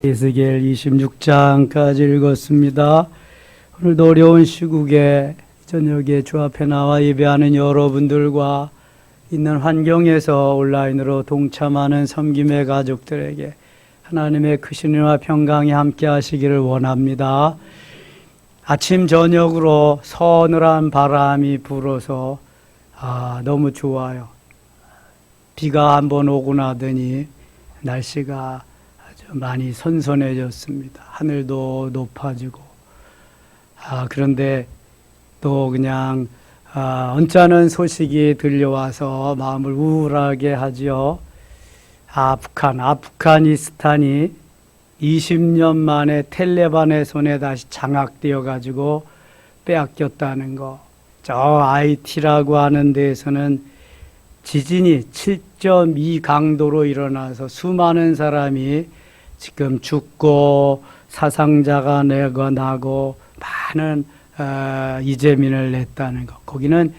에스겔 26장까지 읽었습니다. 오늘도 어려운 시국에 저녁에 주 앞에 나와 예배하는 여러분들과 있는 환경에서 온라인으로 동참하는 섬김의 가족들에게 하나님의 크신 은혜와 평강이 함께 하시기를 원합니다. 아침 저녁으로 서늘한 바람이 불어서 너무 좋아요. 비가 한번 오고 나더니 날씨가 많이 선선해졌습니다. 하늘도 높아지고 그런데 또 그냥 언짢은 소식이 들려와서 마음을 우울하게 하죠. 아프가니스탄이 20년 만에 텔레반의 손에 다시 장악되어 가지고 빼앗겼다는 거. 저 IT라고 하는 데에서는 지진이 7.2 강도로 일어나서 수많은 사람이 지금 죽고 사상자가 나고 많은 이재민을 냈다는 것. 거기는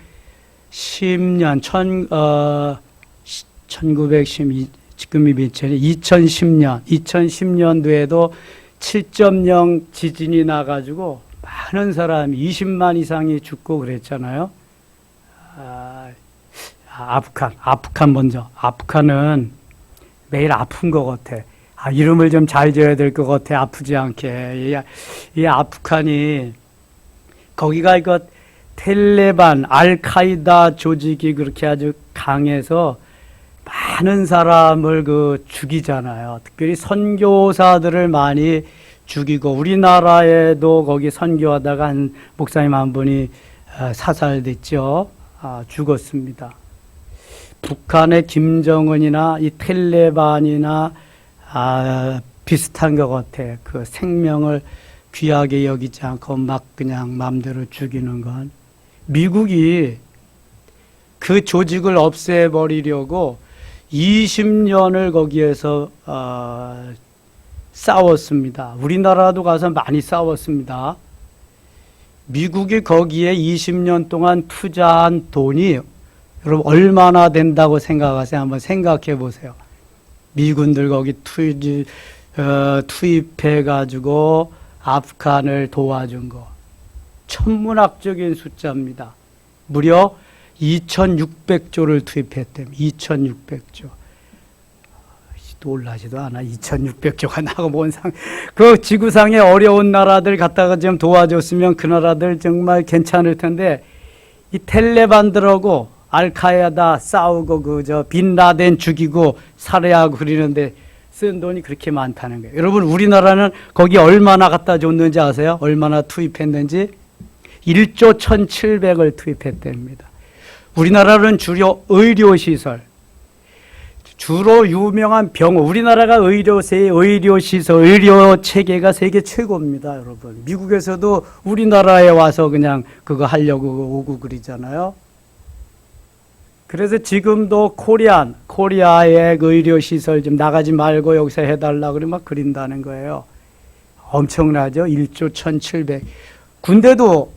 10년 1910 지금이 몇 년이 2010년도에도 7.0 지진이 나가지고 많은 사람이 20만 이상이 죽고 그랬잖아요. 아프간 먼저. 아프간은 매일 아픈 것 같아. 이름을 좀 잘 지어야 될 것 같아. 아프지 않게. 이 아프간이 거기가 이거 텔레반, 알카이다 조직이 그렇게 아주 강해서 많은 사람을 죽이잖아요. 특별히 선교사들을 많이 죽이고 우리나라에도 거기 선교하다가 한 목사님 한 분이 사살됐죠. 죽었습니다. 북한의 김정은이나 이 텔레반이나 비슷한 것 같아. 그 생명을 귀하게 여기지 않고 막 그냥 마음대로 죽이는 건. 미국이 그 조직을 없애버리려고 20년을 거기에서 싸웠습니다. 우리나라도 가서 많이 싸웠습니다. 미국이 거기에 20년 동안 투자한 돈이 여러분 얼마나 된다고 생각하세요? 한번 생각해 보세요. 미군들 거기 투입해가지고 아프간을 도와준 거. 천문학적인 숫자입니다. 무려 2,600조를 투입했대요. 2,600조. 놀라지도 않아. 2,600조가 나고 뭔 그 지구상의 어려운 나라들 갖다가 좀 도와줬으면 그 나라들 정말 괜찮을 텐데 이 텔레반들하고 알카에다 싸우고 빈라덴 죽이고 살해하고 그러는데 쓴 돈이 그렇게 많다는 거예요. 여러분 우리나라는 거기 얼마나 갖다 줬는지 아세요? 얼마나 투입했는지? 1조 1,700을 투입했답니다. 우리나라는 주로 의료시설, 주로 유명한 병원, 우리나라가 의료시설, 의료체계가 세계 최고입니다, 여러분. 미국에서도 우리나라에 와서 그냥 그거 하려고 오고 그러잖아요. 그래서 지금도 코리아의 그 의료시설 좀 나가지 말고 여기서 해달라 그러면 막 그린다는 거예요. 엄청나죠? 1조 1,700. 군대도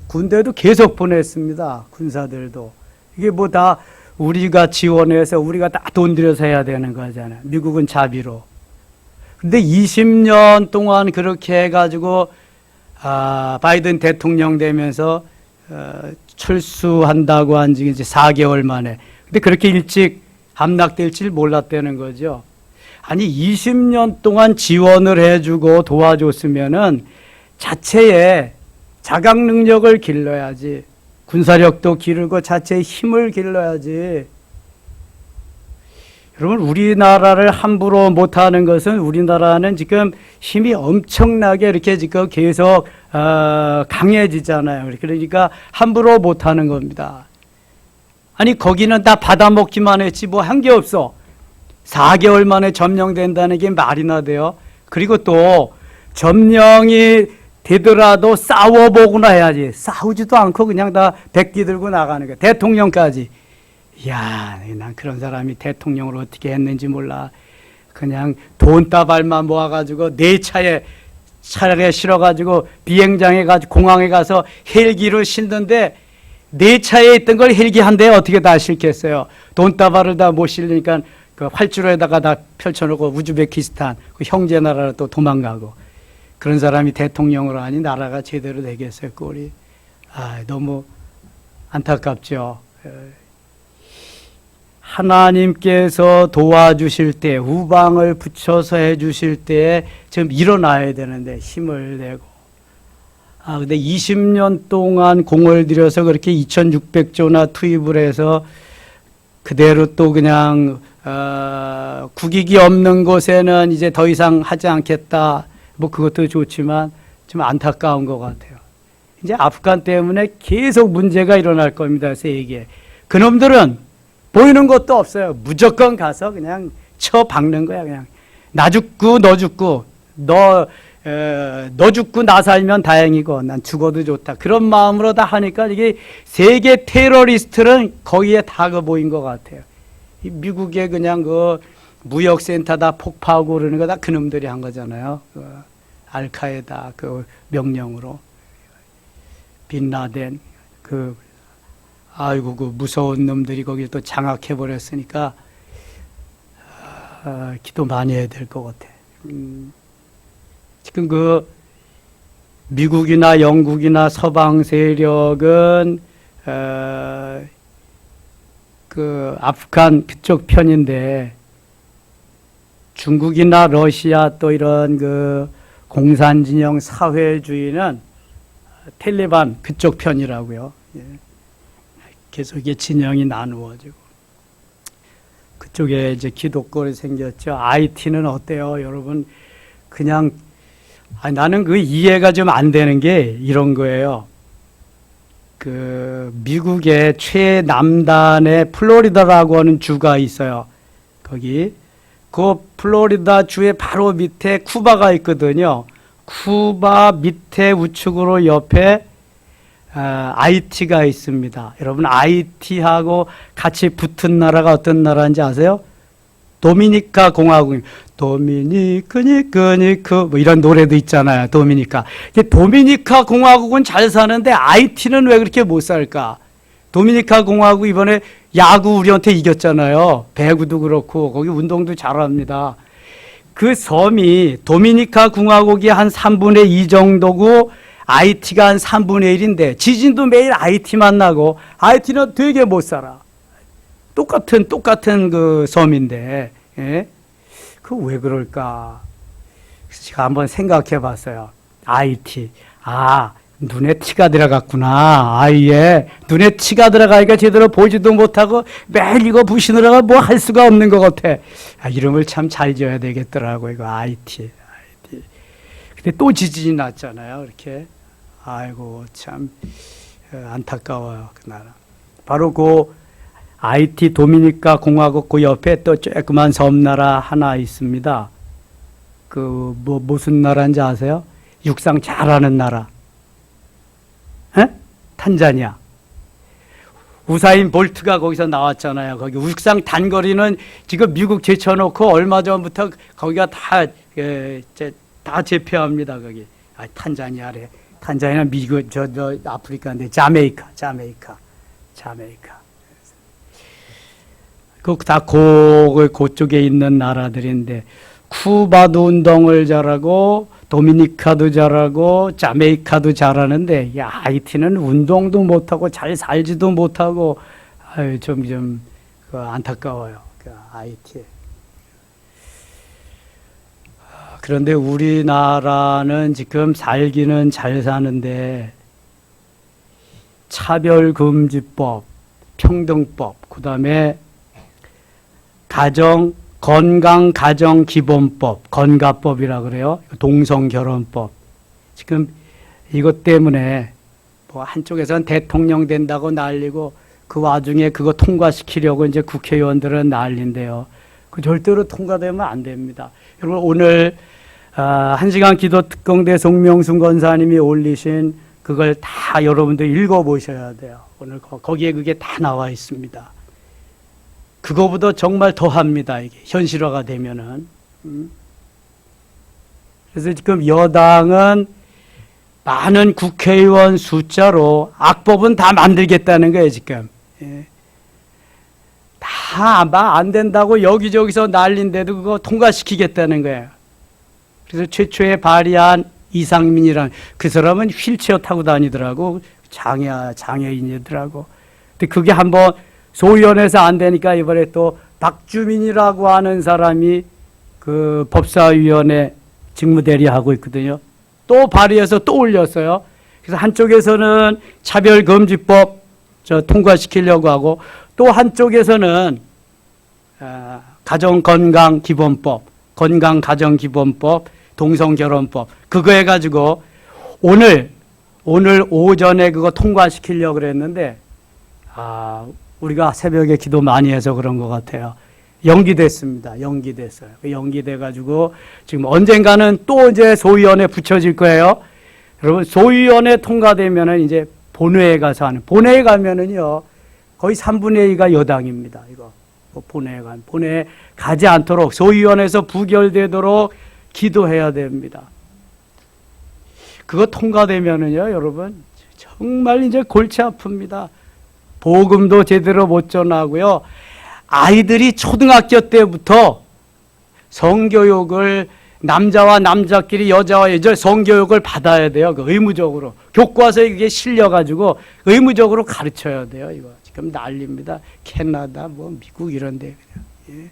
계속 보냈습니다. 군사들도. 이게 뭐 다 우리가 지원해서 우리가 다 돈 들여서 해야 되는 거잖아요. 미국은 자비로. 근데 20년 동안 그렇게 해가지고, 바이든 대통령 되면서, 철수한다고 한 지 이제 4개월 만에. 근데 그렇게 일찍 함락될 줄 몰랐다는 거죠. 아니, 20년 동안 지원을 해주고 도와줬으면은 자체의 자각 능력을 길러야지. 군사력도 기르고 자체의 힘을 길러야지. 여러분, 우리나라를 함부로 못하는 것은 우리나라는 지금 힘이 엄청나게 이렇게 지금 계속 강해지잖아요. 그러니까 함부로 못하는 겁니다. 아니 거기는 다 받아먹기만 했지 뭐 한 게 없어. 4개월 만에 점령된다는 게 말이나 돼요. 그리고 또 점령이 되더라도 싸워보거나 해야지. 싸우지도 않고 그냥 다 백기 들고 나가는 거야. 대통령까지. 이야, 난 그런 사람이 대통령을 어떻게 했는지 몰라. 그냥 돈다발만 모아가지고 내 차에 실어가지고 비행장에 가지고 공항에 가서 헬기로 실던데 내 차에 있던 걸 헬기 한 대에 어떻게 다 실겠어요. 돈다발을 다 못 실으니까 그 활주로에다가 다 펼쳐놓고 우즈베키스탄 그 형제 나라로 또 도망가고 그런 사람이 대통령으로 하니 나라가 제대로 되겠어요. 꼴이 너무 안타깝죠. 하나님께서 도와주실 때 우방을 붙여서 해주실 때에 좀 일어나야 되는데 힘을 내고 근데 20년 동안 공을 들여서 그렇게 2,600조나 투입을 해서 그대로 또 그냥 국익이 없는 곳에는 이제 더 이상 하지 않겠다. 뭐 그것도 좋지만 좀 안타까운 것 같아요. 이제 아프간 때문에 계속 문제가 일어날 겁니다. 그래서 얘기해. 그놈들은 보이는 것도 없어요. 무조건 가서 그냥 쳐박는 거야. 그냥 나 죽고 너 죽고 너 죽고 나 살면 다행이고 난 죽어도 좋다. 그런 마음으로 다 하니까 이게 세계 테러리스트는 거기에 다 보인 것 같아요. 미국의 그냥 그 무역센터 다 폭파하고 그러는 거 다 그놈들이 한 거잖아요. 알카에다 그 명령으로 빈라덴 그 무서운 놈들이 거기 또 장악해 버렸으니까 기도 많이 해야 될 것 같아. 지금 그 미국이나 영국이나 서방 세력은 그 아프간 그쪽 편인데 중국이나 러시아 또 이런 그 공산진영 사회주의는 텔레반 그쪽 편이라고요. 계속 이게 진영이 나누어지고 그쪽에 이제 기독권이 생겼죠. IT는 어때요, 여러분? 그냥 나는 그 이해가 좀 안 되는 게 이런 거예요. 그 미국의 최남단의 플로리다라고 하는 주가 있어요. 거기 그 플로리다 주의 바로 밑에 쿠바가 있거든요. 쿠바 밑에 우측으로 옆에 IT가 있습니다. 여러분 IT하고 같이 붙은 나라가 어떤 나라인지 아세요? 도미니카 공화국. 도미니크니크니크 뭐 이런 노래도 있잖아요. 도미니카. 도미니카 공화국은 잘 사는데 IT는 왜 그렇게 못 살까? 도미니카 공화국 이번에 야구 우리한테 이겼잖아요. 배구도 그렇고 거기 운동도 잘합니다. 그 섬이 도미니카 공화국이 한 3분의 2 정도고 IT가 한 3분의 1인데 지진도 매일 IT만 나고 IT는 되게 못 살아. 똑같은 그 섬인데, 예? 그 왜 그럴까? 그래서 제가 한번 생각해 봤어요. IT. 눈에 티가 들어갔구나. 예. 눈에 티가 들어가니까 제대로 보지도 못하고 매일 이거 부시느라가 뭐 할 수가 없는 것 같아. 이름을 참 잘 지어야 되겠더라고, 이거 IT. 근데 또 지진이 났잖아요, 이렇게. 아이고, 참, 안타까워요, 그 나라. 바로 그 IT 도미니카 공화국 그 옆에 또 조그만 섬나라 하나 있습니다. 무슨 나라인지 아세요? 육상 잘하는 나라. 에? 탄자니아. 우사인 볼트가 거기서 나왔잖아요. 거기 육상 단거리는 지금 미국 제쳐놓고 얼마 전부터 거기가 다 제패합니다. 거기. 탄자니아래. 탄자니아는 미국, 아프리카인데, 자메이카. 그쪽에 있는 나라들인데, 쿠바도 운동을 잘하고, 도미니카도 잘하고, 자메이카도 잘하는데, 하이티는 운동도 못하고, 잘 살지도 못하고, 안타까워요. 하이티. 그런데 우리나라는 지금 살기는 잘 사는데, 차별금지법, 평등법, 그 다음에 건강가정기본법, 건가법이라 그래요. 동성결혼법. 지금 이것 때문에 뭐 한쪽에서는 대통령 된다고 난리고 그 와중에 그거 통과시키려고 이제 국회의원들은 난리인데요. 그 절대로 통과되면 안 됩니다. 여러분 오늘 1시간 기도 특공대 송명순 권사님이 올리신 그걸 다 여러분들 읽어보셔야 돼요. 오늘 거기에 그게 다 나와 있습니다. 그거보다 정말 더합니다. 이게 현실화가 되면은. 그래서 지금 여당은 많은 국회의원 숫자로 악법은 다 만들겠다는 거예요, 지금. 예. 다 다 안 된다고 여기저기서 난린데도 그거 통과시키겠다는 거예요. 그래서 최초에 발의한 이상민이라는 그 사람은 휠체어 타고 다니더라고. 장애인이더라고. 근데 그게 한번 소위원회에서 안 되니까 이번에 또 박주민이라고 하는 사람이 그 법사위원회 직무대리하고 있거든요. 또 발의해서 또 올렸어요. 그래서 한쪽에서는 차별금지법 통과시키려고 하고 또 한쪽에서는 가정건강기본법, 건강가정기본법, 동성결혼법 그거 해가지고 오늘 오전에 그거 통과시키려고 그랬는데 우리가 새벽에 기도 많이 해서 그런 것 같아요. 연기됐습니다. 연기됐어요. 연기돼가지고 지금 언젠가는 또 이제 소위원회 붙여질 거예요. 여러분 소위원회 통과되면은 이제 본회에 가서 하는 본회에 가면은요 거의 3분의 2가 여당입니다. 이거 본회에 가지 않도록 소위원회에서 부결되도록 기도해야 됩니다. 그거 통과되면은요 여러분 정말 이제 골치 아픕니다. 복음도 제대로 못 전하고요. 아이들이 초등학교 때부터 성교육을 남자와 남자끼리 여자와 여자 성교육을 받아야 돼요. 그 의무적으로. 교과서에 그게 실려가지고 의무적으로 가르쳐야 돼요. 이거 지금 난립니다. 캐나다, 미국 이런 데. 예.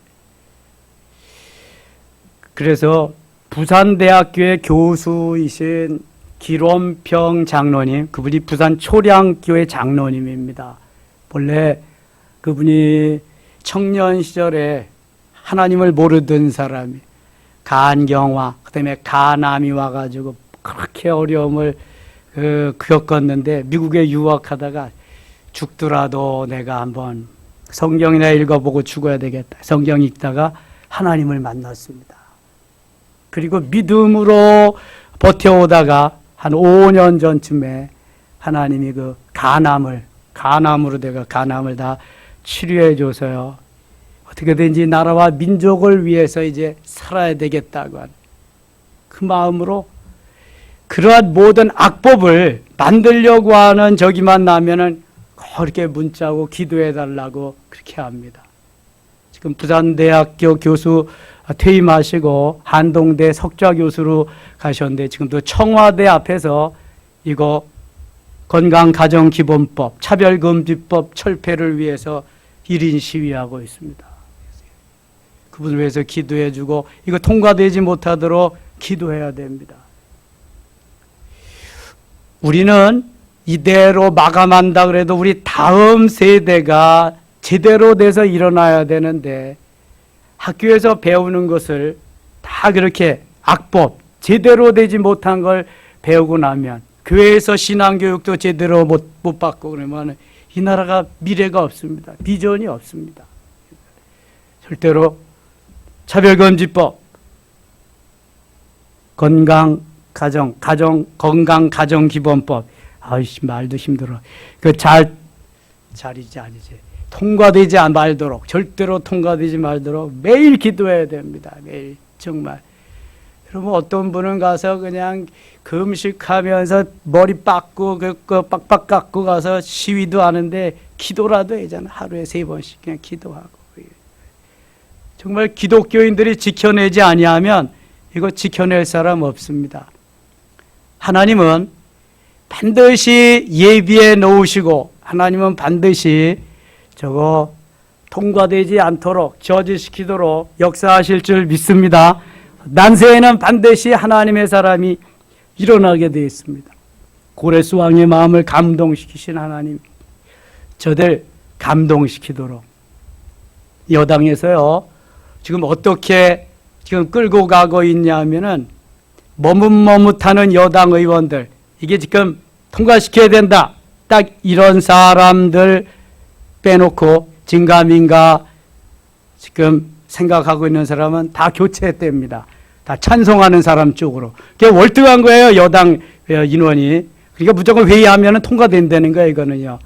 그래서 부산대학교의 교수이신 기롬평 장로님, 그분이 부산 초량교회 장로님입니다. 본래 그분이 청년 시절에 하나님을 모르던 사람이 간경화, 그다음에 가남이 와가지고 그렇게 어려움을 겪었는데 미국에 유학하다가 죽더라도 내가 한번 성경이나 읽어보고 죽어야 되겠다. 성경 읽다가 하나님을 만났습니다. 그리고 믿음으로 버텨오다가 한 5년 전쯤에 하나님이 그 간암으로 내가 간암을 다 치료해 줘서요. 어떻게든지 나라와 민족을 위해서 이제 살아야 되겠다고 하는 그 마음으로 그러한 모든 악법을 만들려고 하는 저기만 나면은 그렇게 문자고 기도해 달라고 그렇게 합니다. 지금 부산대학교 교수 퇴임하시고 한동대 석좌 교수로 가셨는데 지금도 청와대 앞에서 이거 건강가정기본법, 차별금지법 철폐를 위해서 1인 시위하고 있습니다. 그분을 위해서 기도해주고 이거 통과되지 못하도록 기도해야 됩니다. 우리는 이대로 마감한다 그래도 우리 다음 세대가 제대로 돼서 일어나야 되는데 학교에서 배우는 것을 다 그렇게 악법, 제대로 되지 못한 걸 배우고 나면 교회에서 신앙교육도 제대로 못 받고 그러면 이 나라가 미래가 없습니다. 비전이 없습니다. 절대로 차별금지법, 건강가정기본법, 말도 힘들어. 아니지. 통과되지 말도록, 절대로 통과되지 말도록 매일 기도해야 됩니다. 매일, 정말. 여러분, 어떤 분은 가서 그냥 금식하면서 머리 빡고, 빡빡 깎고 가서 시위도 하는데 기도라도 해잖아. 하루에 3번씩 그냥 기도하고. 정말 기독교인들이 지켜내지 아니하면 이거 지켜낼 사람 없습니다. 하나님은 반드시 예비해 놓으시고 하나님은 반드시 저거 통과되지 않도록 저지시키도록 역사하실 줄 믿습니다. 난세에는 반드시 하나님의 사람이 일어나게 되어 있습니다. 고레스 왕의 마음을 감동시키신 하나님, 저들 감동시키도록 여당에서요 지금 어떻게 지금 끌고 가고 있냐면은 머뭇머뭇하는 여당 의원들, 이게 지금 통과시켜야 된다, 딱 이런 사람들 빼놓고 진가민가 지금 생각하고 있는 사람은 다 교체됩니다. 다 찬송하는 사람 쪽으로. 그게 월등한 거예요, 여당 인원이. 그러니까 무조건 회의하면 통과된다는 거예요, 이거는요.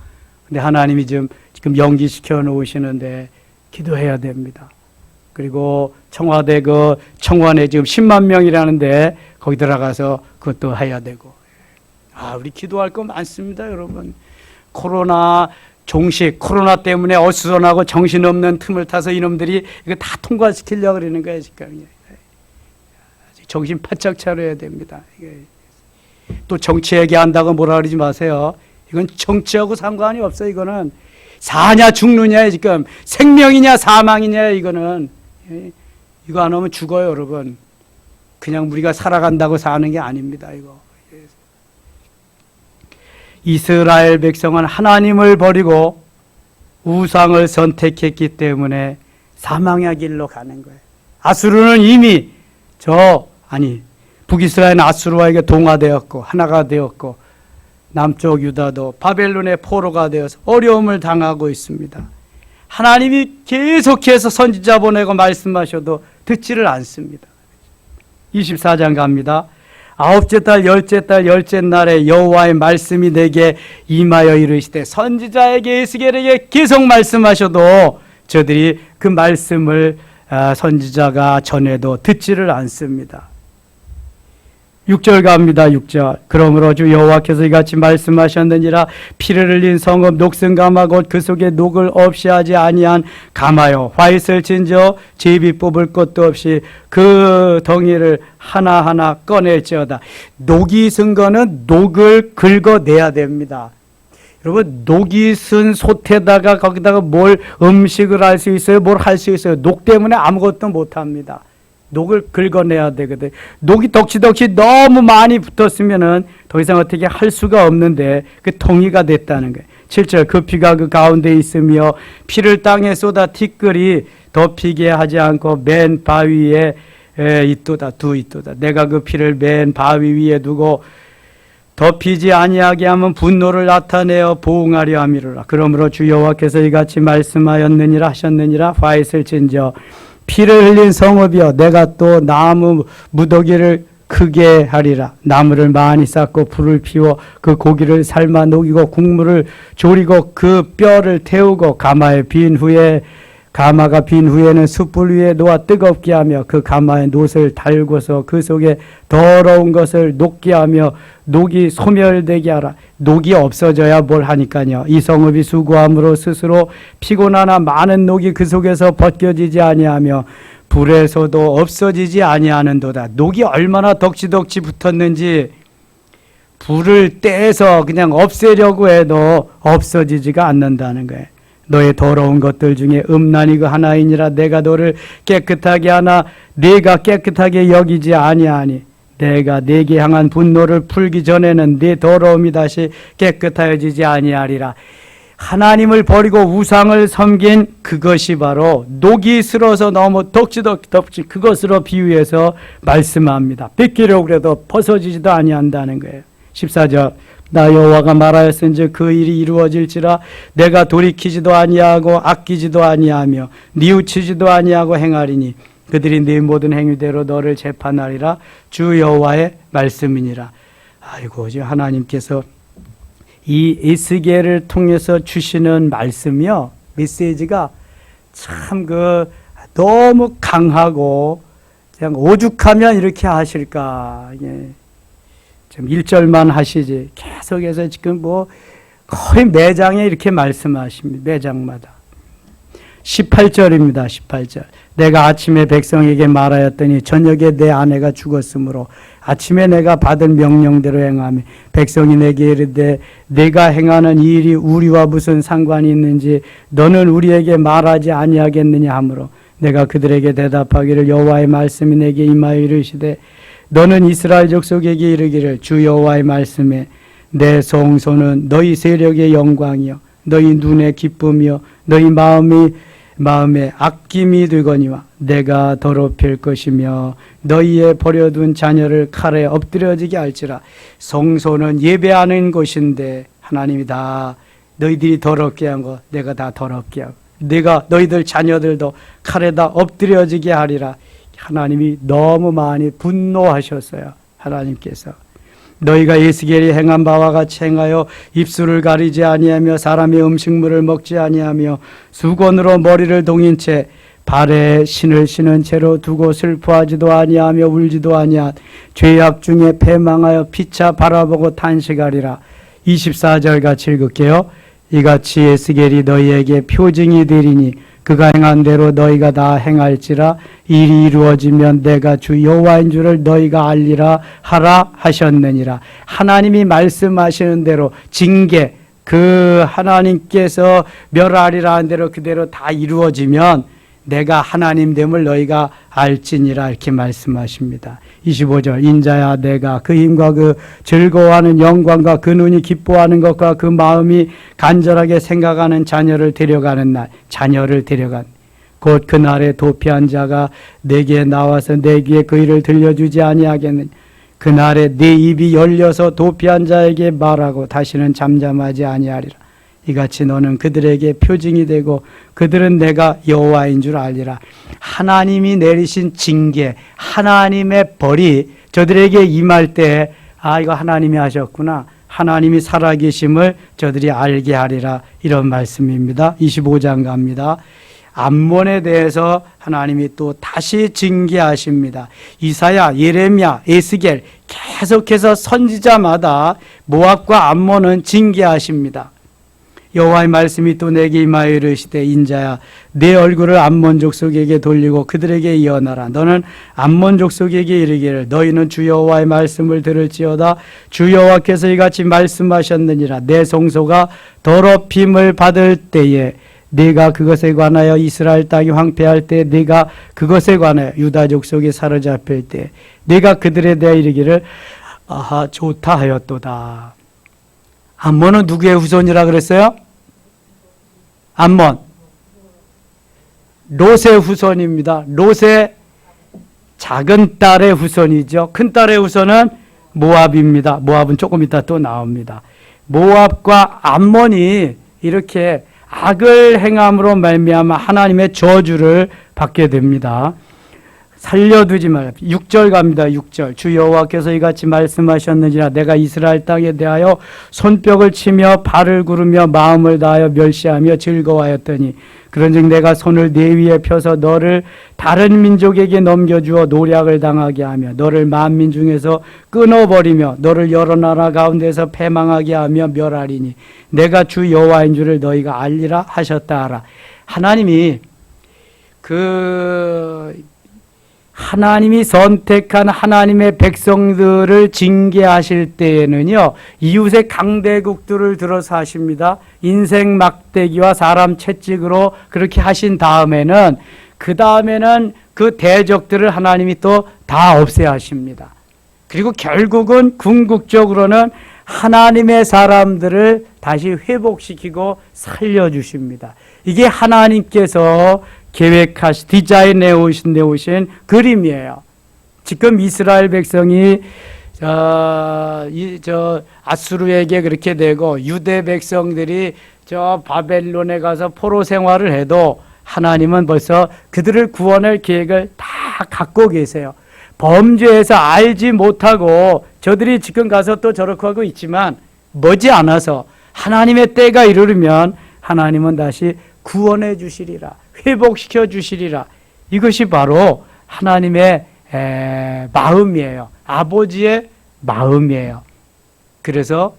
근데 하나님이 지금 연기시켜 놓으시는데 기도해야 됩니다. 그리고 청와대 청원에 지금 10만 명이라는데 거기 들어가서 그것도 해야 되고. 우리 기도할 거 많습니다, 여러분. 코로나 종식 코로나 때문에 어수선하고 정신없는 틈을 타서 이놈들이 이거 다 통과시키려고 그러는 거예요 지금. 정신 바짝 차려야 됩니다. 또 정치 얘기한다고 뭐라 그러지 마세요. 이건 정치하고 상관이 없어요. 이거는 사냐 죽느냐 지금 생명이냐 사망이냐 이거는. 이거 안 하면 죽어요 여러분. 그냥 우리가 살아간다고 사는 게 아닙니다. 이거. 이스라엘 백성은 하나님을 버리고 우상을 선택했기 때문에 사망의 길로 가는 거예요. 아수르는 이미 북이스라엘은 아수르와에게 동화되었고 하나가 되었고 남쪽 유다도 바벨론의 포로가 되어서 어려움을 당하고 있습니다. 하나님이 계속해서 선지자 보내고 말씀하셔도 듣지를 않습니다. 24장 갑니다. 아홉째 달 열째 달 열째 날에 여호와의 말씀이 내게 임하여 이르시되 선지자에게 에스겔에게 계속 말씀하셔도 저들이 그 말씀을 선지자가 전해도 듣지를 않습니다. 6절 갑니다. 6절. 그러므로 주 여호와께서 이같이 말씀하셨느니라. 피를 흘린 성읍 녹슨 가마 곧 그 속에 녹을 없이 하지 아니한 가마요 화잇을 진저 제비 뽑을 것도 없이 그 덩이를 하나하나 꺼낼지어다. 녹이 쓴 거는 녹을 긁어내야 됩니다. 여러분 녹이 쓴 솥에다가 거기다가 뭘 음식을 할 수 있어요? 뭘 할 수 있어요? 녹 때문에 아무것도 못합니다. 녹을 긁어내야 되거든. 녹이 덕지덕지 너무 많이 붙었으면은 더 이상 어떻게 할 수가 없는데 그 통이가 됐다는 거예요. 7절 그 피가 그 가운데 있으며 피를 땅에 쏟아 티끌이 덮이게 하지 않고 맨 바위에 있도다 두 있도다. 내가 그 피를 맨 바위 위에 두고 덮이지 아니하게 하면 분노를 나타내어 보응하려 함이로라. 그러므로 주 여호와께서 이같이 말씀하였느니라 하셨느니라. 화잇을 진저 피를 흘린 성읍이여 내가 또 나무 무더기를 크게 하리라. 나무를 많이 쌓고 불을 피워 그 고기를 삶아 녹이고 국물을 졸이고 그 뼈를 태우고 가마가 빈 후에는 숯불 위에 놓아 뜨겁게 하며 그 가마에 놋을 달고서 그 속에 더러운 것을 녹게 하며 녹이 소멸되게 하라. 녹이 없어져야 뭘 하니까요. 이 성읍이 수고함으로 스스로 피곤하나 많은 녹이 그 속에서 벗겨지지 아니하며 불에서도 없어지지 아니하는도다. 녹이 얼마나 덕지덕지 붙었는지 불을 떼서 그냥 없애려고 해도 없어지지가 않는다는 거예요. 너의 더러운 것들 중에 음란이 그 하나이니라. 내가 너를 깨끗하게 하나 네가 깨끗하게 여기지 아니하니 내가 네게 향한 분노를 풀기 전에는 네 더러움이 다시 깨끗하여지지 아니하리라. 하나님을 버리고 우상을 섬긴 그것이 바로 녹이 슬어서 너무 덕지덕지 그것으로 비유해서 말씀합니다. 뺏기려고 해도 벗어지지도 아니한다는 거예요. 14절 나 여호와가 말하였은즉 그 일이 이루어질지라. 내가 돌이키지도 아니하고 아끼지도 아니하며 뉘우치지도 아니하고 행하리니 그들이 네 모든 행위대로 너를 재판하리라. 주 여호와의 말씀이니라. 아이고 지금 하나님께서 이 에스겔을 통해서 주시는 말씀이요 메시지가 참 너무 강하고 그냥 오죽하면 이렇게 하실까. 지금 1절만 하시지 계속해서 지금 거의 매장에 이렇게 말씀하십니다. 매장마다. 18절입니다. 18절. 내가 아침에 백성에게 말하였더니 저녁에 내 아내가 죽었으므로 아침에 내가 받은 명령대로 행하며 백성이 내게 이르되 내가 행하는 이 일이 우리와 무슨 상관이 있는지 너는 우리에게 말하지 아니하겠느냐 하므로 내가 그들에게 대답하기를 여호와의 말씀이 내게 임하여 이르시되 너는 이스라엘 족속에게 이르기를 주 여호와의 말씀에 내 성소는 너희 세력의 영광이요 너희 눈의 기쁨이요 너희 마음에 아낌이 되거니와 내가 더럽힐 것이며 너희의 버려둔 자녀를 칼에 엎드려지게 할지라. 성소는 예배하는 곳인데 하나님이 다 너희들이 더럽게 한 거 내가 다 더럽게 하고 내가 너희들 자녀들도 칼에다 엎드려지게 하리라. 하나님이 너무 많이 분노하셨어요. 하나님께서 너희가 에스겔이 행한 바와 같이 행하여 입술을 가리지 아니하며 사람의 음식물을 먹지 아니하며 수건으로 머리를 동인 채 발에 신을 신은 채로 두고 슬퍼하지도 아니하며 울지도 아니한 죄악 중에 패망하여 피차 바라보고 탄식하리라. 24절 같이 읽을게요. 이같이 에스겔이 너희에게 표징이 되리니 그가 행한 대로 너희가 다 행할지라. 일이 이루어지면 내가 주 여호와인 줄을 너희가 알리라 하라 하셨느니라. 하나님이 말씀하시는 대로 징계, 그 하나님께서 멸하리라 한 대로 그대로 다 이루어지면 내가 하나님됨을 너희가 알지니라, 이렇게 말씀하십니다. 25절, 인자야 내가 그 힘과 그 즐거워하는 영광과 그 눈이 기뻐하는 것과 그 마음이 간절하게 생각하는 자녀를 데려가는 날, 자녀를 데려간 곧 그날에 도피한 자가 내게 나와서 내 귀에 그 일을 들려주지 아니하겠느냐. 그날에 네 입이 열려서 도피한 자에게 말하고 다시는 잠잠하지 아니하리라. 이같이 너는 그들에게 표징이 되고 그들은 내가 여호와인 줄 알리라. 하나님이 내리신 징계, 하나님의 벌이 저들에게 임할 때 이거 하나님이 하셨구나, 하나님이 살아계심을 저들이 알게 하리라, 이런 말씀입니다. 25장 갑니다. 암몬에 대해서 하나님이 또 다시 징계하십니다. 이사야, 예레미야, 에스겔 계속해서 선지자마다 모압과 암몬은 징계하십니다. 여호와의 말씀이 또 내게 임하여 이르시되 인자야 내 얼굴을 암몬 족속에게 돌리고 그들에게 예언하라. 너는 암몬 족속에게 이르기를 너희는 주 여호와의 말씀을 들을지어다. 주 여호와께서 이같이 말씀하셨느니라. 내 성소가 더럽힘을 받을 때에 네가 그것에 관하여 이스라엘 땅이 황폐할 때, 네가 그것에 관하여 유다 족속이 사로잡힐 때 네가 그들에 대해 이르기를 아하 좋다 하였도다. 암몬은 누구의 후손이라 그랬어요? 암몬 롯의 후손입니다. 롯의 작은 딸의 후손이죠. 큰 딸의 후손은 모압입니다. 모압은 조금 이따 또 나옵니다. 모압과 암몬이 이렇게 악을 행함으로 말미암아 하나님의 저주를 받게 됩니다. 살려두지 말라. 6절 갑니다. 6절. 주 여호와께서 이같이 말씀하셨느니라. 내가 이스라엘 땅에 대하여 손뼉을 치며 발을 구르며 마음을 다하여 멸시하며 즐거워하였더니 그런즉 내가 손을 네 위에 펴서 너를 다른 민족에게 넘겨주어 노략을 당하게 하며 너를 만민 중에서 끊어버리며 너를 여러 나라 가운데서 패망하게 하며 멸하리니 내가 주 여호와인 줄을 너희가 알리라 하셨다 하라. 하나님이 선택한 하나님의 백성들을 징계하실 때에는요, 이웃의 강대국들을 들어서 하십니다. 인생 막대기와 사람 채찍으로 그렇게 하신 다음에는, 그 다음에는 그 대적들을 하나님이 또 다 없애야 하십니다. 그리고 결국은 궁극적으로는 하나님의 사람들을 다시 회복시키고 살려주십니다. 이게 하나님께서 디자인해 오신 그림이에요. 지금 이스라엘 백성이 아수르에게 그렇게 되고 유대 백성들이 저 바벨론에 가서 포로 생활을 해도 하나님은 벌써 그들을 구원할 계획을 다 갖고 계세요. 범죄에서 알지 못하고 저들이 지금 가서 또 저렇게 하고 있지만 머지않아서 하나님의 때가 이르면 하나님은 다시 구원해 주시리라, 회복시켜 주시리라. 이것이 바로 하나님의 마음이에요. 아버지의 마음이에요. 그래서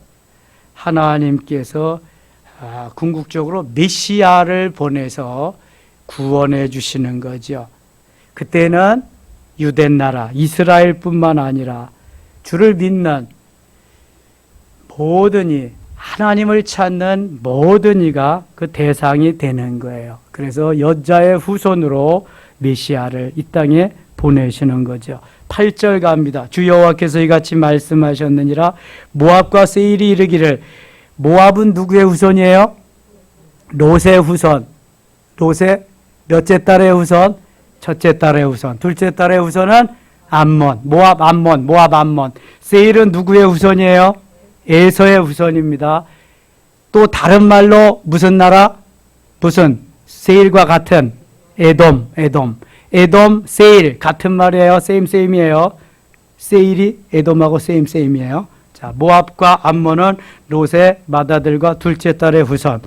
하나님께서 궁극적으로 메시아를 보내서 구원해 주시는 거죠. 그때는 유대 나라 이스라엘뿐만 아니라 주를 믿는 모든 이, 하나님을 찾는 모든 이가 그 대상이 되는 거예요. 그래서 여자의 후손으로 메시아를 이 땅에 보내시는 거죠. 8절 갑니다. 주 여호와께서 이같이 말씀하셨느니라. 모압과 세일이 이르기를, 모압은 누구의 후손이에요? 롯의 후손. 롯의 몇째 딸의 후손? 첫째 딸의 후손. 둘째 딸의 후손은 암몬. 모압 암몬. 세일은 누구의 후손이에요? 에서의 후손입니다. 또 다른 말로 무슨 나라? 무슨 세일과 같은 에돔, 세일 같은 말이에요. 세임이에요. 세일이 에돔하고 세임이에요. 자, 모압과 암몬은 롯의 맏아들과 둘째 딸의 후손.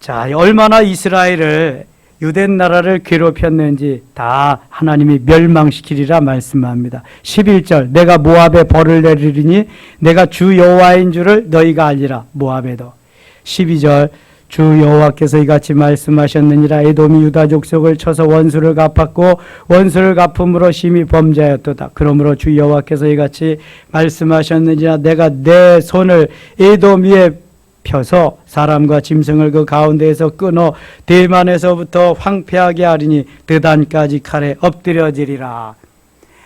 자, 얼마나 이스라엘을 유대 나라를 괴롭혔는지 다 하나님이 멸망시키리라 말씀합니다. 11절, 내가 모압에 벌을 내리리니 내가 주 여호와인 줄을 너희가 알리라. 모압에도. 12절, 주 여호와께서 이같이 말씀하셨느니라. 에돔이 유다 족속을 쳐서 원수를 갚았고 원수를 갚음으로 심히 범죄하였도다. 그러므로 주 여호와께서 이같이 말씀하셨느니라. 내가 내 손을 에돔 위에 펴서 사람과 짐승을 그 가운데에서 끊어 대만에서부터 황폐하게 하리니 드단까지 칼에 엎드려지리라.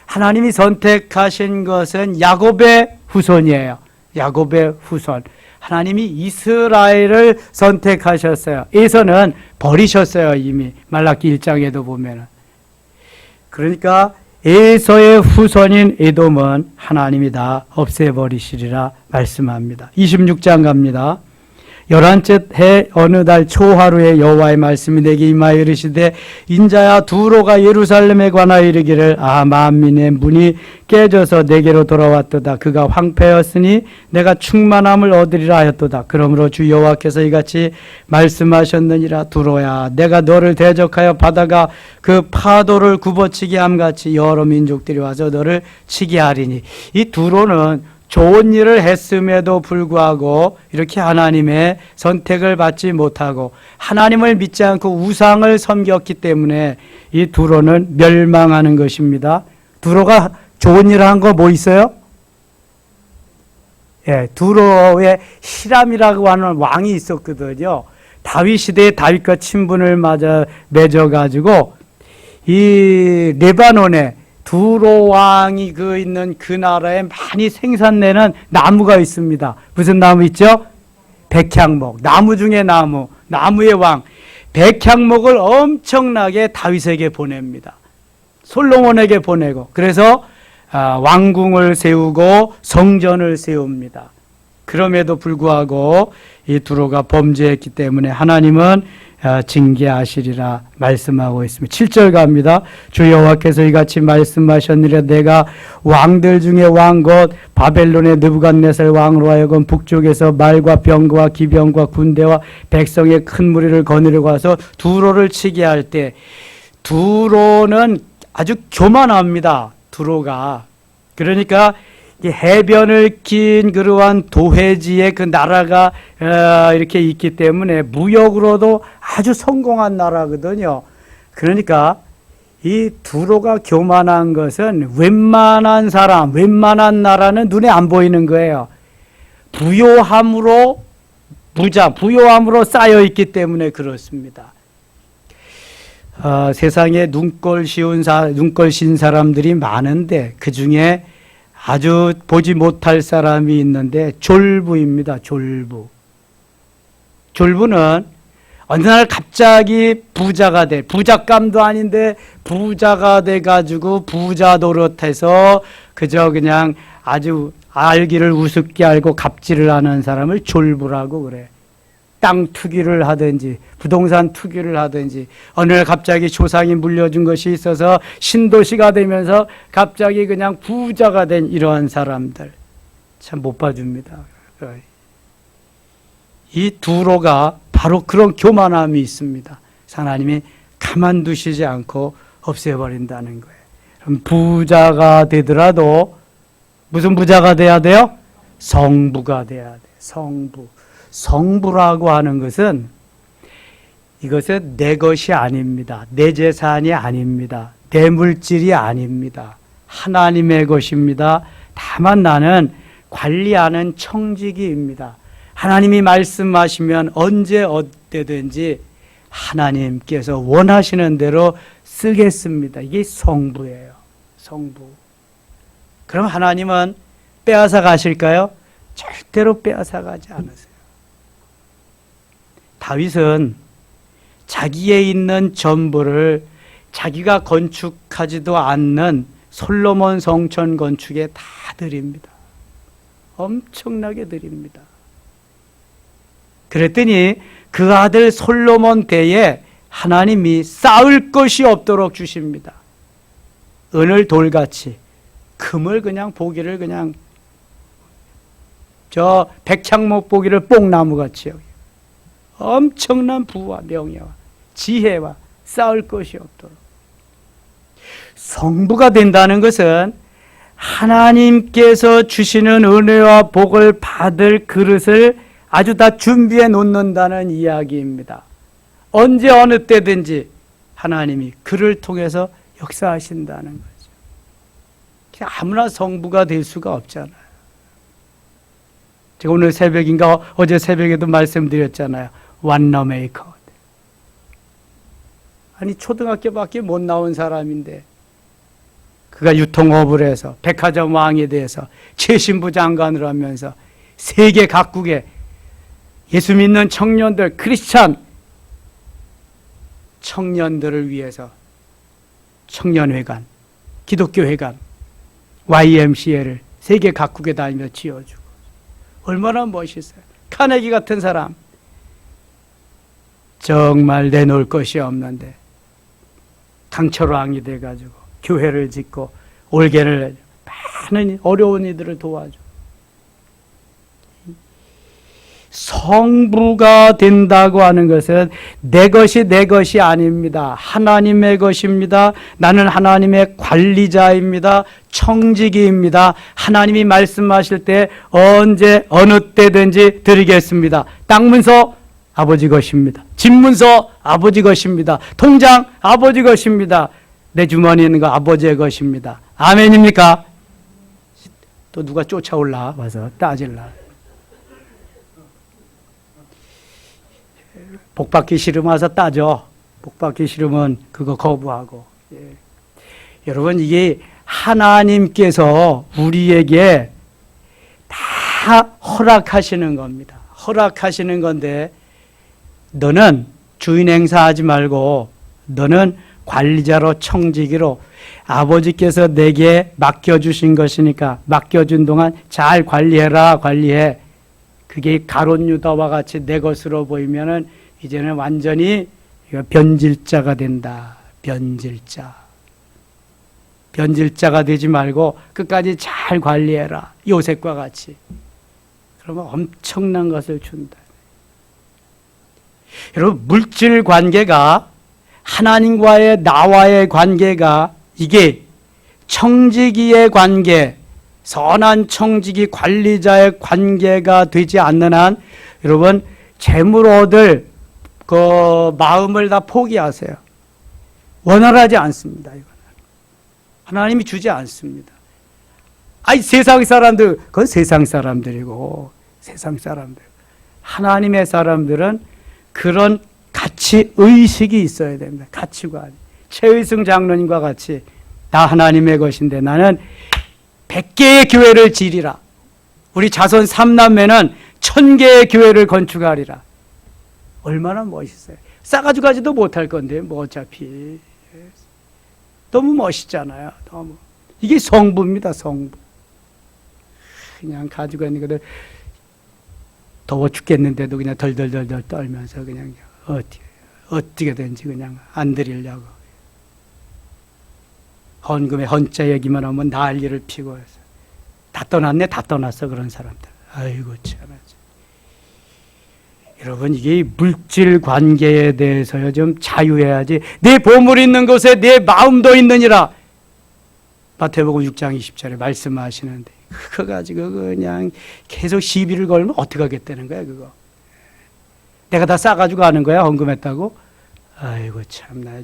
하나님이 선택하신 것은 야곱의 후손이에요. 야곱의 후손. 하나님이 이스라엘을 선택하셨어요. 에서는 버리셨어요. 이미 말라기 1장에도 보면은. 그러니까 에서의 후손인 에돔은 하나님이 다 없애버리시리라 말씀합니다. 26장 갑니다. 11째 해 어느 달 초하루에 여호와의 말씀이 내게 임하여 이르시되 인자야 두로가 예루살렘에 관하여 이르기를 만민의 문이 깨져서 내게로 돌아왔도다. 그가 황폐하였으니 내가 충만함을 얻으리라 하였도다. 그러므로 주 여호와께서 이같이 말씀하셨느니라. 두로야 내가 너를 대적하여 바다가 그 파도를 굽어치게 함같이 여러 민족들이 와서 너를 치게 하리니. 이 두로는 좋은 일을 했음에도 불구하고 이렇게 하나님의 선택을 받지 못하고 하나님을 믿지 않고 우상을 섬겼기 때문에 이 두로는 멸망하는 것입니다. 두로가 좋은 일을 한 거 뭐 있어요? 예, 두로의 히람이라고 하는 왕이 있었거든요. 다윗 시대에 다윗과 친분을 맺어가지고 이 레바논에 두로 왕이 있는 그 나라에 많이 생산되는 나무가 있습니다. 무슨 나무 있죠? 백향목. 나무 중에 나무. 나무의 왕. 백향목을 엄청나게 다윗에게 보냅니다. 솔로몬에게 보내고. 그래서 왕궁을 세우고 성전을 세웁니다. 그럼에도 불구하고 이 두로가 범죄했기 때문에 하나님은 징계하시리라 말씀하고 있습니다. 7절 갑니다. 주 여호와께서 이같이 말씀하셨느니라. 내가 왕들 중에 왕 곧 바벨론의 느부갓네살 왕으로 하여금 북쪽에서 말과 병거와 기병과 군대와 백성의 큰 무리를 거느리고 와서 두로를 치게 할 때 두로는 아주 교만합니다. 두로가. 그러니까 해변을 낀 그러한 도회지에 그 나라가 이렇게 있기 때문에 무역으로도 아주 성공한 나라거든요. 그러니까 이 두로가 교만한 것은 웬만한 사람, 웬만한 나라는 눈에 안 보이는 거예요. 부요함으로 부요함으로 쌓여 있기 때문에 그렇습니다. 세상에 눈꼴 신 사람들이 많은데 그 중에 아주 보지 못할 사람이 있는데 졸부입니다. 졸부는 어느 날 갑자기 부자가 돼. 부잣감도 아닌데 부자가 돼가지고 부자 노릇해서 그저 그냥 아주 알기를 우습게 알고 갑질을 하는 사람을 졸부라고 그래. 땅 투기를 하든지 부동산 투기를 하든지 어느 날 갑자기 조상이 물려준 것이 있어서 신도시가 되면서 갑자기 그냥 부자가 된 이러한 사람들 참 못 봐줍니다. 이 두로가 바로 그런 교만함이 있습니다. 하나님이 가만두시지 않고 없애버린다는 거예요. 그럼 부자가 되더라도 무슨 부자가 돼야 돼요? 성부가 돼야 돼요. 성부라고 하는 것은 이것은 내 것이 아닙니다. 내 재산이 아닙니다. 내 물질이 아닙니다. 하나님의 것입니다. 다만 나는 관리하는 청지기입니다. 하나님이 말씀하시면 언제 어때든지 하나님께서 원하시는 대로 쓰겠습니다. 이게 성부예요. 성부. 그럼 하나님은 빼앗아 가실까요? 절대로 빼앗아 가지 않으세요. 다윗은 자기에 있는 전부를 자기가 건축하지도 않는 솔로몬 성전 건축에 다 드립니다. 엄청나게 드립니다. 그랬더니 그 아들 솔로몬 때에 하나님이 쌓을 것이 없도록 주십니다. 은을 돌같이, 금을 그냥 보기를 그냥 저 백향목 보기를 뽕나무같이 여기. 엄청난 부와 명예와 지혜와 쌓을 것이 없도록. 성부가 된다는 것은 하나님께서 주시는 은혜와 복을 받을 그릇을 아주 다 준비해 놓는다는 이야기입니다. 언제 어느 때든지 하나님이 그를 통해서 역사하신다는 거죠. 아무나 성부가 될 수가 없잖아요. 제가 오늘 새벽인가 어제 새벽에도 말씀드렸잖아요. 완너메이커. 아니 초등학교밖에 못 나온 사람인데 그가 유통업을 해서 백화점 왕에 대해서 최신부 장관을 하면서 세계 각국에 예수 믿는 청년들, 크리스찬 청년들을 위해서 청년회관, 기독교회관, YMCA를 세계 각국에 다니며 지어주고 얼마나 멋있어요. 카네기 같은 사람 정말 내놓을 것이 없는데 강철왕이 돼가지고 교회를 짓고 올개를 많은 어려운 이들을 도와줘. 성부가 된다고 하는 것은 내 것이 아닙니다. 하나님의 것입니다. 나는 하나님의 관리자입니다. 청지기입니다. 하나님이 말씀하실 때 언제 어느 때든지 드리겠습니다. 땅 문서 아버지 것입니다. 집 문서 아버지 것입니다. 통장 아버지 것입니다. 내 주머니에 있는 거 아버지의 것입니다. 아멘입니까? 또 누가 쫓아올라 와서 따질라. 복 받기 싫으면 와서 따져. 복 받기 싫으면 그거 거부하고. 예. 여러분 이게 하나님께서 우리에게 다 허락하시는 겁니다. 허락하시는 건데 너는 주인 행사하지 말고 너는 관리자로 청지기로 아버지께서 내게 맡겨주신 것이니까 맡겨준 동안 잘 관리해라. 관리해. 그게 가롯 유다와 같이 내 것으로 보이면은 이제는 완전히 변질자가 된다. 변질자가 되지 말고 끝까지 잘 관리해라. 요셉과 같이. 그러면 엄청난 것을 준다. 여러분 물질 관계가 하나님과의 나와의 관계가 이게 청지기의 관계, 선한 청지기 관리자의 관계가 되지 않는 한 여러분 재물 얻을 그 마음을 다 포기하세요. 원활하지 않습니다. 이거는 하나님이 주지 않습니다. 아니 세상 사람들 그건 세상 사람들이고 세상 사람들. 하나님의 사람들은 그런 가치 의식이 있어야 됩니다. 가치관. 최의승 장로님과 같이 다 하나님의 것인데 나는 100개의 교회를 지리라. 우리 자손 3남매는 1000개의 교회를 건축하리라. 얼마나 멋있어요. 싸가지고 가지도 못할 건데 뭐 어차피. 너무 멋있잖아요. 너무. 이게 성부입니다. 성부. 그냥 가지고 있는 것들 더워 죽겠는데도 그냥 덜덜덜덜 떨면서 그냥 어떻게든지 그냥 안 드리려고. 헌금에 헌자 얘기만 하면 난리를 피고 해서 다 떠났네, 다 떠났어 그런 사람들. 아이고 참아. 여러분 이게 물질 관계에 대해서요 좀 자유해야지. 내 보물 있는 곳에 내 마음도 있느니라. 마태복음 6장 20절에 말씀하시는데 그거 가지고 그냥 계속 시비를 걸면 어떻게 하겠다는 거야 그거. 내가 다 싸가지고 하는 거야 헌금했다고. 아이고 참나.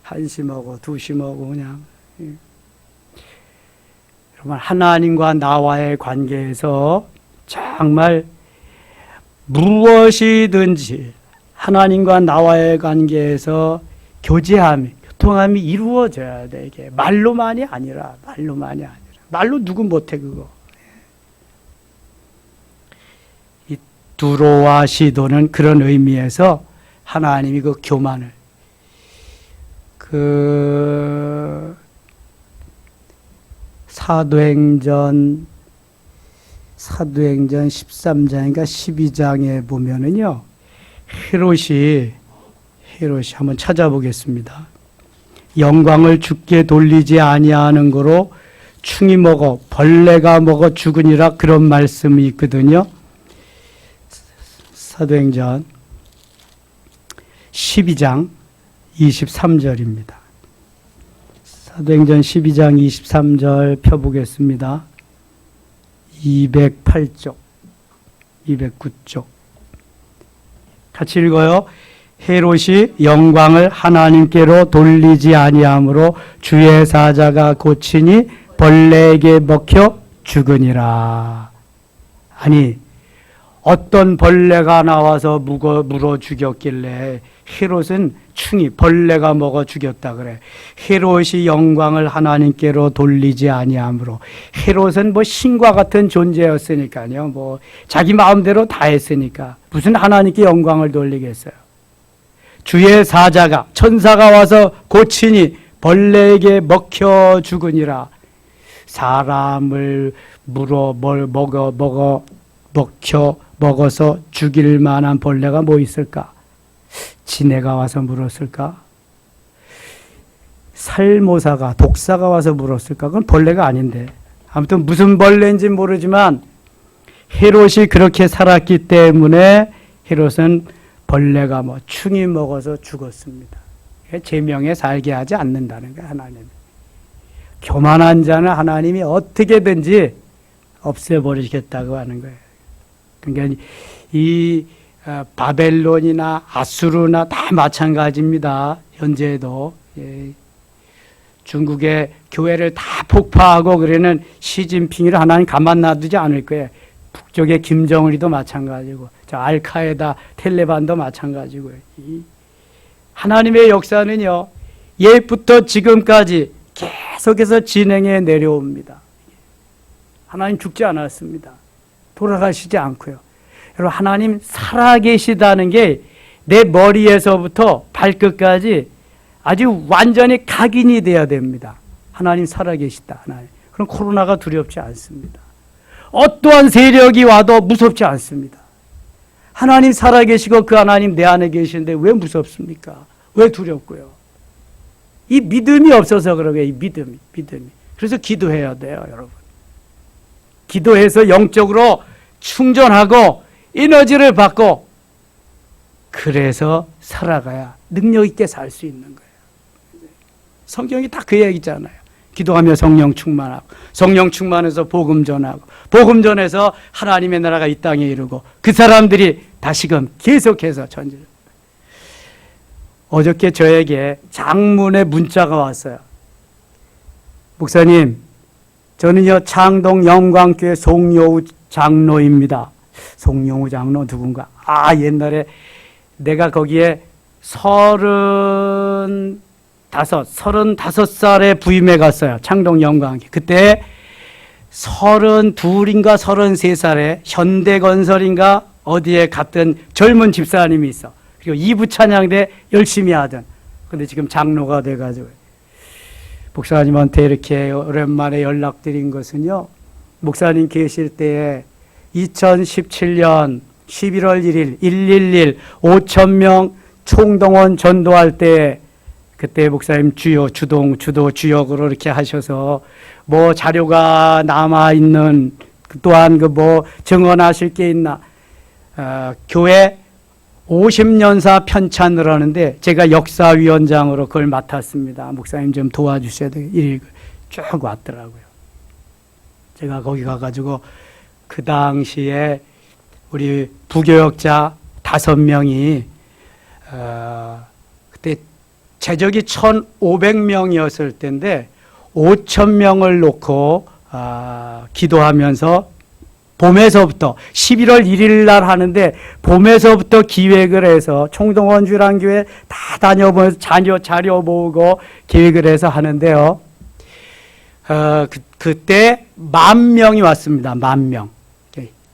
한심하고 두심하고 그냥. 여러분 하나님과 나와의 관계에서 정말 무엇이든지 하나님과 나와의 관계에서 교통함이 이루어져야 돼. 이게 말로만이 아니라. 말로 누구 못해 그거. 이 두로와 시도는 그런 의미에서 하나님이 그 교만을 사도행전 13장인가 12장에 보면은요, 헤롯이 한번 찾아보겠습니다. 영광을 주께 돌리지 아니하는 거로 충이 먹어 벌레가 먹어 죽으니라 그런 말씀이 있거든요. 사도행전 12장 23절입니다. 사도행전 12장 23절 펴보겠습니다. 208쪽. 209쪽. 같이 읽어요. 헤롯이 영광을 하나님께로 돌리지 아니하므로 주의 사자가 고치니 벌레에게 먹혀 죽으니라. 아니, 어떤 벌레가 나와서 물어 죽였길래 헤롯은 충이 벌레가 먹어 죽였다 그래. 헤롯이 영광을 하나님께로 돌리지 아니하므로. 헤롯은 뭐 신과 같은 존재였으니까요. 뭐 자기 마음대로 다 했으니까 무슨 하나님께 영광을 돌리겠어요. 주의 사자가 천사가 와서 고치니 벌레에게 먹혀 죽으니라. 사람을 먹어서 죽일 만한 벌레가 뭐 있을까? 지네가 와서 물었을까? 살모사가, 독사가 와서 물었을까? 그건 벌레가 아닌데. 아무튼 무슨 벌레인지 모르지만 헤롯이 그렇게 살았기 때문에 헤롯은 벌레가 충이 먹어서 죽었습니다. 제명에 살게 하지 않는다는 거예요, 하나님. 교만한 자는 하나님이 어떻게든지 없애버리겠다고 하는 거예요. 그러니까 이 바벨론이나 아수르나 다 마찬가지입니다. 현재도. 예. 중국의 교회를 다 폭파하고 그러는 시진핑을 하나님 가만 놔두지 않을 거예요. 북쪽의 김정은이도 마찬가지고, 저 알카에다, 텔레반도 마찬가지고요. 하나님의 역사는요, 옛부터 지금까지 계속해서 진행해 내려옵니다. 하나님 죽지 않았습니다. 돌아가시지 않고요. 여러분, 하나님 살아계시다는 게 내 머리에서부터 발끝까지 아주 완전히 각인이 돼야 됩니다. 하나님 살아계시다. 하나님. 그럼 코로나가 두렵지 않습니다. 어떠한 세력이 와도 무섭지 않습니다. 하나님 살아계시고 그 하나님 내 안에 계시는데 왜 무섭습니까? 왜 두렵고요? 이 믿음이 없어서 그러게, 이 믿음이. 그래서 기도해야 돼요, 여러분. 기도해서 영적으로 충전하고 에너지를 받고, 그래서 살아가야 능력 있게 살 수 있는 거예요. 성경이 다 그 얘기잖아요. 기도하며 성령 충만하고, 성령 충만해서 복음 전하고, 복음 전해서 하나님의 나라가 이 땅에 이루고, 그 사람들이 다시금 계속해서 전진을. 어저께 저에게 장문의 문자가 왔어요. 목사님, 저는요 창동 영광교회 송여우 장로입니다. 송여우 장로 누군가? 옛날에 내가 거기에 35살에 부임해 갔어요. 창동 영광교회. 그때 32인가 33살에 현대건설인가 어디에 갔던 젊은 집사님이 있어. 그리고 2부 찬양대 열심히 하던. 근데 지금 장로가 돼가지고. 목사님한테 이렇게 오랜만에 연락드린 것은요, 목사님 계실 때에 2017년 11월 1일 111 5,000명 총동원 전도할 때, 그때 목사님 주도 주역으로 이렇게 하셔서 뭐 자료가 남아있는, 또한 증언하실 게 있나, 교회 50년사 편찬을 하는데 제가 역사위원장으로 그걸 맡았습니다. 목사님 좀 도와주셔야 돼요. 쭉 왔더라고요. 제가 거기 가가지고 그 당시에 우리 부교역자 5명이 그때 재적이 1,500명이었을 때인데 5,000명을 놓고 기도하면서 봄에서부터 11월 1일 날 하는데 봄에서부터 기획을 해서 총동원 주랑교회 다 다녀보면서 자료 모으고 기획을 해서 하는데요. 그때 10,000명이 왔습니다. 10,000명.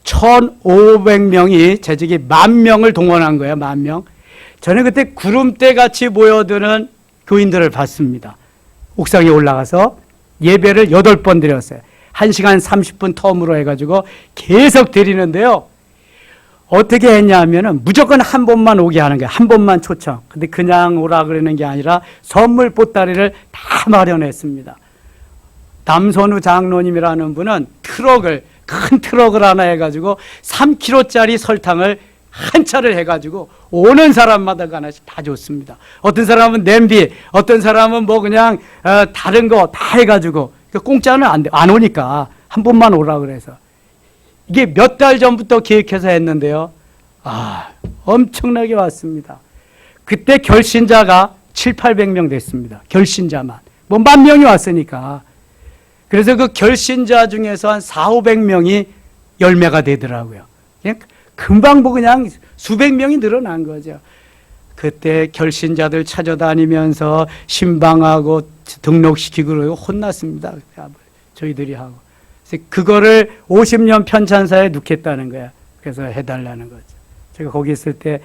1,500명이 재직이 10,000명을 동원한 거예요. 10,000명. 저는 그때 구름대 같이 모여드는 교인들을 봤습니다. 옥상에 올라가서 예배를 8번 드렸어요. 1시간 30분 텀으로 해가지고 계속 드리는데요. 어떻게 했냐면은 무조건 한 번만 오게 하는 거예요. 한 번만 초청. 근데 그냥 오라 그러는 게 아니라 선물 보따리를 다 마련했습니다. 담선우 장로님이라는 분은 큰 트럭을 하나 해가지고 3kg짜리 설탕을 한 차를 해가지고 오는 사람마다 하나씩 다 줬습니다. 어떤 사람은 냄비, 어떤 사람은 그냥 다른 거 다 해가지고, 공짜는 안 오니까 한 번만 오라 그래서 이게 몇 달 전부터 계획해서 했는데요. 엄청나게 왔습니다. 그때 결신자가 700~800명 됐습니다. 결신자만. 뭐 10,000명이 왔으니까. 그래서 그 결신자 중에서 한 400~500명이 열매가 되더라고요. 그냥 금방 그냥 수백 명이 늘어난 거죠. 그때 결신자들 찾아다니면서 신방하고 등록시키고 혼났습니다. 저희들이 하고. 그래서 그거를 50년 편찬사에 넣겠다는 거야. 그래서 해달라는 거죠. 제가 거기 있을 때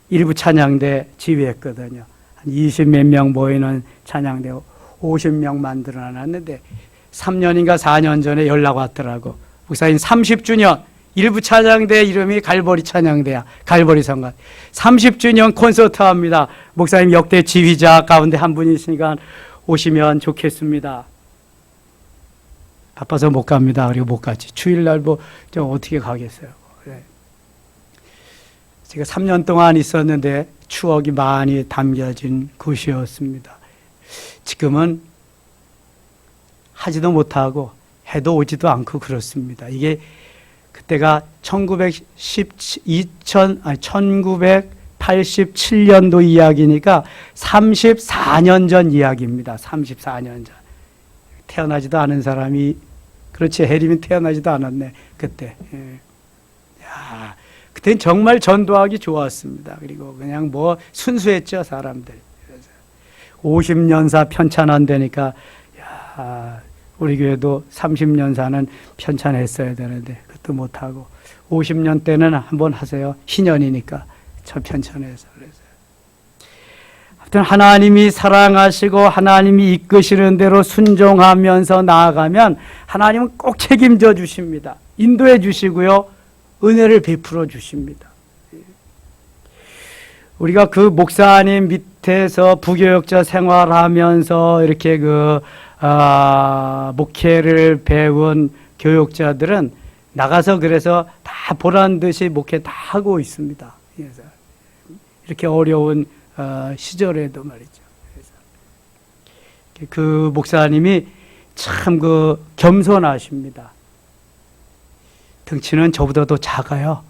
일부 찬양대 지휘했거든요. 한 20몇 명 모이는 찬양대 50명 만들어놨는데 3년인가 4년 전에 연락 왔더라고. 목사님 30주년 일부 찬양대 이름이 갈보리 찬양대야. 갈보리 성가. 30주년 콘서트 합니다. 목사님 역대 지휘자 가운데 한 분이시니까 오시면 좋겠습니다. 바빠서 못 갑니다. 그리고 못 갔지. 주일날 좀 어떻게 가겠어요. 그래. 제가 3년 동안 있었는데 추억이 많이 담겨진 곳이었습니다. 지금은 하지도 못하고 해도 오지도 않고 그렇습니다. 이게 그때가 1987년도 이야기니까 34년 전 이야기입니다. 34년 전. 태어나지도 않은 사람이, 그렇지, 해림이 태어나지도 않았네, 그때. 야, 그때는 정말 전도하기 좋았습니다. 그리고 그냥 순수했죠, 사람들. 50년사 편찬한다니까, 야, 우리 교회도 30년사는 편찬했어야 되는데, 그것도 못하고, 50년 때는 한번 하세요. 희년이니까, 저 편찬해서. 그래서. 하여튼 하나님이 사랑하시고 하나님이 이끄시는 대로 순종하면서 나아가면 하나님은 꼭 책임져 주십니다. 인도해 주시고요. 은혜를 베풀어 주십니다. 우리가 그 목사님 밑에서 부교역자 생활하면서 이렇게 목회를 배운 교육자들은 나가서 그래서 다 보란 듯이 목회 다 하고 있습니다. 그래서 이렇게 어려운 시절에도 말이죠. 그래서 그 목사님이 참 겸손하십니다. 덩치는 저보다도 작아요.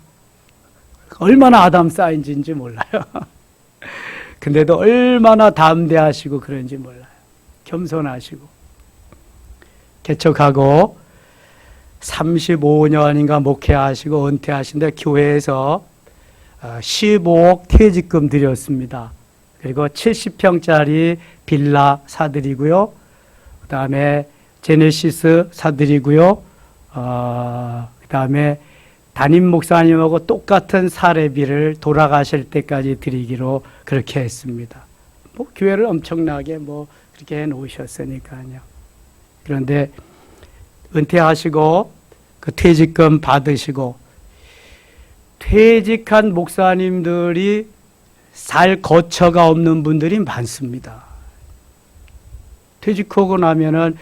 얼마나 아담 사이즈인지 몰라요. 근데도 얼마나 담대하시고 그런지 몰라요. 겸손하시고. 개척하고 35년인가 목회하시고 은퇴하신데 교회에서 15억 퇴직금 드렸습니다. 그리고 70평짜리 빌라 사드리고요. 그 다음에 제네시스 사드리고요. 그 다음에 담임 목사님하고 똑같은 사례비를 돌아가실 때까지 드리기로 그렇게 했습니다. 교회를 엄청나게 그렇게 해 놓으셨으니까요. 그런데 은퇴하시고 그 퇴직금 받으시고 퇴직한 목사님들이 살 거처가 없는 분들이 많습니다. 퇴직하고 나면은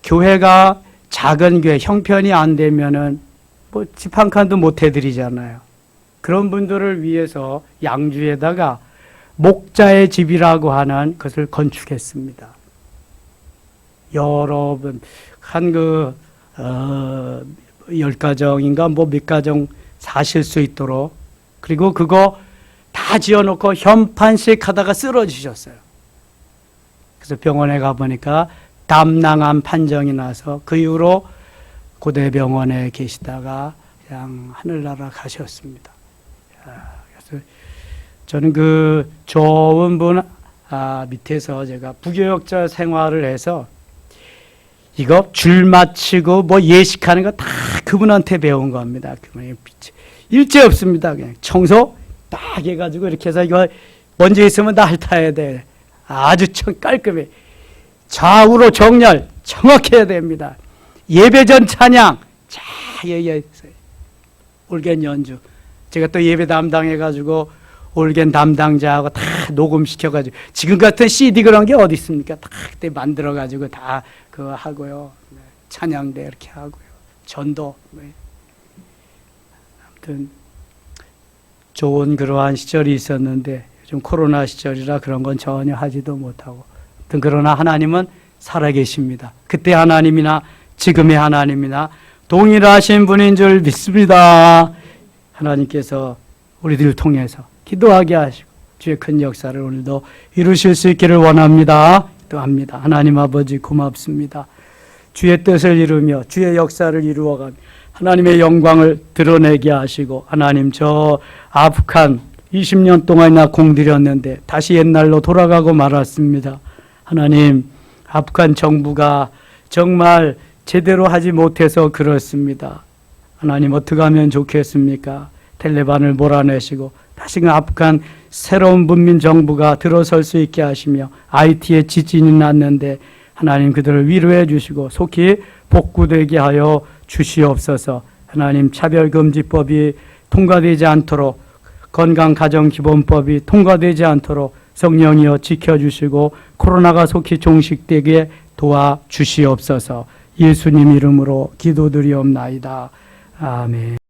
교회가 작은 교회, 형편이 안 되면은 집 한 칸도 못 해드리잖아요. 그런 분들을 위해서 양주에다가 목자의 집이라고 하는 것을 건축했습니다. 여러 분, 10가정인가 몇 가정 사실 수 있도록. 그리고 그거 다 지어놓고 현판식 하다가 쓰러지셨어요. 그래서 병원에 가보니까 담낭암 판정이 나서 그 이후로 고대병원에 계시다가 그냥 하늘나라 가셨습니다. 그래서 저는 그 좋은 분 밑에서 제가 부교역자 생활을 해서 이거 줄 맞추고 예식하는 거 다 그분한테 배운 겁니다. 그분이 일제 없습니다. 그냥 청소 딱 해가지고 이렇게 해서 이거 먼저 있으면 다 핥아야 돼. 아주 깔끔해. 좌우로 정렬 정확해야 됩니다. 예배 전 찬양 올겐 연주. 제가 또 예배 담당해가지고 올겐 담당자하고 다 녹음시켜가지고 지금 같은 CD 그런 게 어디 있습니까? 다 그때 만들어가지고 다 그거 하고요. 찬양대 이렇게 하고요. 전도. 아무튼 좋은 그러한 시절이 있었는데 요즘 코로나 시절이라 그런 건 전혀 하지도 못하고. 아무튼 그러나 하나님은 살아계십니다. 그때 하나님이나 지금의 하나님이나 동일하신 분인 줄 믿습니다. 하나님께서 우리들을 통해서 기도하게 하시고 주의 큰 역사를 오늘도 이루실 수 있기를 원합니다. 기도합니다. 하나님 아버지 고맙습니다. 주의 뜻을 이루며 주의 역사를 이루어가며 하나님의 영광을 드러내게 하시고 하나님 저 아프간 20년 동안이나 공들였는데 다시 옛날로 돌아가고 말았습니다. 하나님 아프간 정부가 정말 제대로 하지 못해서 그렇습니다. 하나님 어떻게 하면 좋겠습니까? 텔레반을 몰아내시고 다시금 아프간 새로운 문민 정부가 들어설 수 있게 하시며 IT에 지진이 났는데 하나님 그들을 위로해 주시고 속히 복구되게 하여 주시옵소서. 하나님 차별금지법이 통과되지 않도록 건강가정기본법이 통과되지 않도록 성령이여 지켜주시고 코로나가 속히 종식되게 도와주시옵소서. 예수님 이름으로 기도드리옵나이다. 아멘.